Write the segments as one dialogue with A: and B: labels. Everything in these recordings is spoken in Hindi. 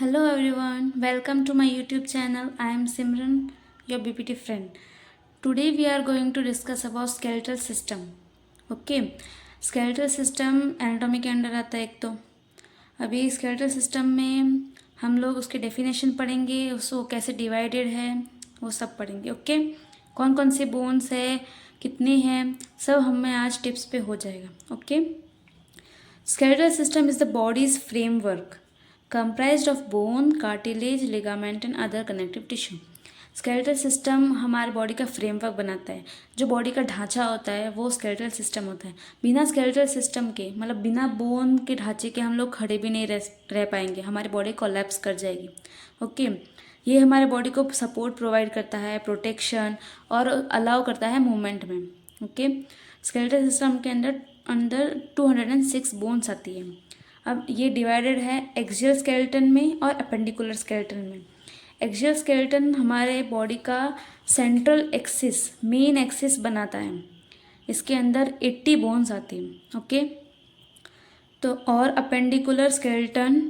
A: Hello everyone, welcome to my YouTube channel. I am Simran, your BPT friend. Today we are going to discuss about skeletal system. Okay, skeletal system anatomy के अंडर आता है एक तो अभी skeletal system में हम लोग उसके डेफिनेशन पढ़ेंगे, उसको कैसे डिवाइडेड है वो सब पढ़ेंगे. ओके, कौन कौन सी बोन्स है, कितनी है, सब हमें आज टिप्स पे हो जाएगा. Okay, skeletal system is the body's framework comprised of bone, cartilage, ligament and other connective tissue. Skeletal system हमारे बॉडी का फ्रेमवर्क बनाता है. जो बॉडी का ढांचा होता है वो स्केलेटल सिस्टम होता है. बिना स्केलेटल सिस्टम के मतलब बिना बोन के ढांचे के हम लोग खड़े भी नहीं रह पाएंगे, हमारी बॉडी कोलैप्स कर जाएगी. ओके, ये हमारे बॉडी को सपोर्ट प्रोवाइड करता है, प्रोटेक्शन और अलाउ करता है मूवमेंट में. ओके, स्केलेटल सिस्टम के अंदर 206 बोन्स आती है. अब ये डिवाइडेड है एक्सियल स्केलेटन में और अपेंडिकुलर स्केलेटन में. एक्सियल स्केलेटन हमारे बॉडी का सेंट्रल एक्सिस, मेन एक्सिस बनाता है. इसके अंदर 80 बोन्स आती हैं. ओके, तो और अपेंडिकुलर स्केलेटन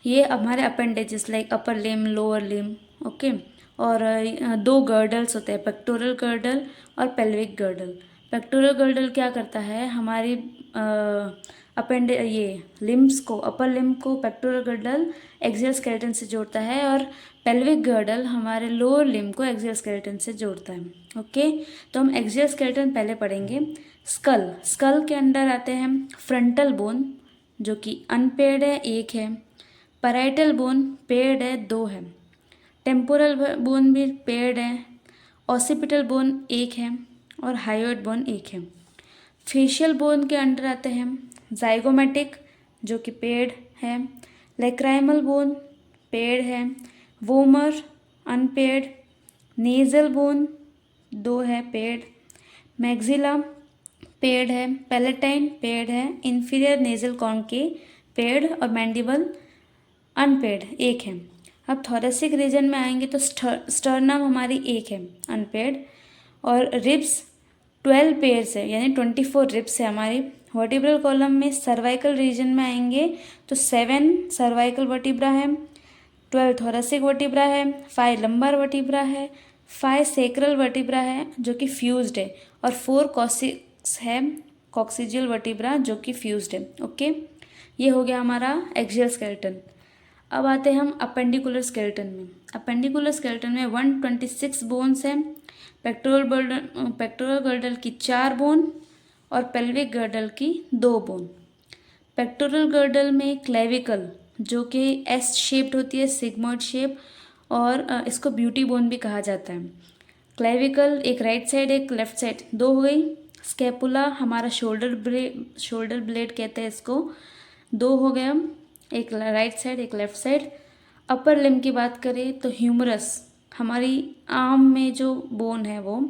A: ये हमारे अपेंडेजेस लाइक अपर लिम, लोअर लिम. ओके, और दो गर्डल्स होते हैं, पेक्टोरल गर्डल और पेल्विक गर्डल. पेक्टोरल गर्डल क्या करता है, हमारी ये लिम्स को, अपर लिम को पेक्टोरल गर्डल एक्सियल स्केलेटन से जोड़ता है और पेल्विक गर्डल हमारे लोअर लिम को एक्सियल स्केलेटन से जोड़ता है. ओके, तो हम एक्सियल स्केलेटन पहले पढ़ेंगे. स्कल के अंदर आते हैं फ्रंटल बोन जो कि अनपेयर्ड है, एक है. पैराइटल बोन पेयर्ड है, 2 है. टेम्पोरल बोन भी पेयर्ड है. ऑसिपिटल बोन एक है और हायोइड बोन एक है. फेशियल बोन के अंडर आते हैं जाइगोमेटिक जो कि पेड़ है. लेक्राइमल बोन पेड़ है. Vomer unpaid. नेज़ल बोन 2 है, पेड़. मैक्सिला पेड़ है. पैलेटाइन पेड़ है. इन्फीरियर नेजल कॉन्के पेड़ और मैंडिबल अनपेड एक है. अब थोरेसिक रीजन में आएंगे तो स्टर्नम हमारी एक है, अनपेड. और रिब्स 12 पेयर्स है, यानी 24 रिब्स है हमारी. वर्टिब्रल कॉलम में सर्वाइकल रीजन में आएंगे तो 7 सर्वाइकल वर्टिब्रा है, 12 थोरेसिक वर्टिब्रा है, 5 लंबार वर्टिब्रा है, 5 सेक्रल वर्टिब्रा है जो कि फ्यूज्ड है और 4 कॉक्सिक्स है, कॉक्सिजियल वर्टिब्रा जो कि फ्यूज्ड है. ओके, ये हो गया हमारा एक्सियल स्केलेटन. अब आते हैं हम अपेंडिकुलर स्केलेटन में. अपेंडिकुलर स्केलेटन में 126 बोन्स हैं. पेक्टोरल गर्डल की 4 बोन और पेल्विक गर्डल की 2 बोन. पेक्टोरल गर्डल में क्लेविकल जो कि एस शेप्ड होती है, सिग्मॉइड शेप, और इसको ब्यूटी बोन भी कहा जाता है. क्लेविकल एक राइट साइड एक लेफ्ट साइड, 2 हो गई. स्केपुला हमारा शोल्डर ब्लेड कहते हैं इसको, 2 हो गया, एक राइट साइड एक लेफ्ट साइड. अपर लिम की बात करें तो ह्यूमरस हमारी आर्म में जो बोन है वो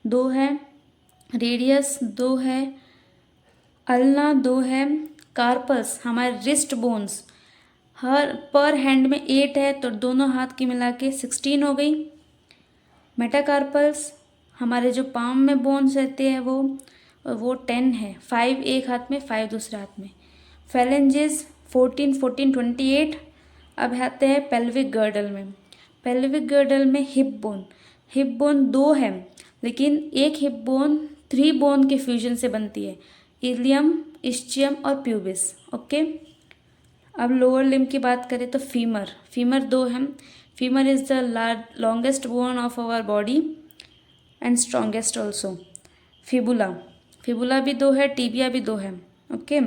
A: 2 है. रेडियस 2 है. अल्ना 2 है. कार्पस हमारे रिस्ट बोन्स हर पर हैंड में 8 है, तो दोनों हाथ की मिला के 16 हो गई. मेटाकार्पल्स हमारे जो पाम में बोन्स रहते हैं वो 10 है, 5 एक हाथ में 5 दूसरे हाथ में. फेलेंजेस 14 14 28. अब आते हैं पेल्विक गर्डल में. पेल्विक गर्डल में हिप बोन 2 है, लेकिन एक हिप बोन 3 बोन के फ्यूजन से बनती है, इलियम, इस्चियम और प्यूबिस. ओके, अब लोअर लिम की बात करें तो फीमर 2 है. Femur is the longest bone of our body and strongest also. Fibula भी 2 है. टीबिया भी 2 है. ओके,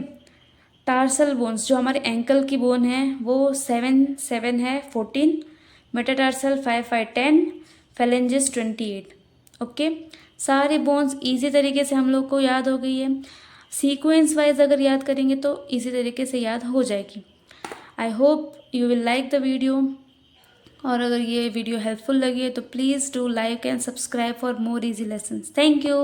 A: टार्सल बोन्स जो हमारे एंकल की बोन है वो 7 है, 14. मेटाटार्सल 5 5 10. फेलेंजेस 28. ओके, सारी बोन्स इजी तरीके से हम लोग को याद हो गई है. सीक्वेंस वाइज अगर याद करेंगे तो इजी तरीके से याद हो जाएगी. I hope you will like the video, और अगर ये वीडियो हेल्पफुल लगी है तो please do like and subscribe for more easy lessons. Thank you.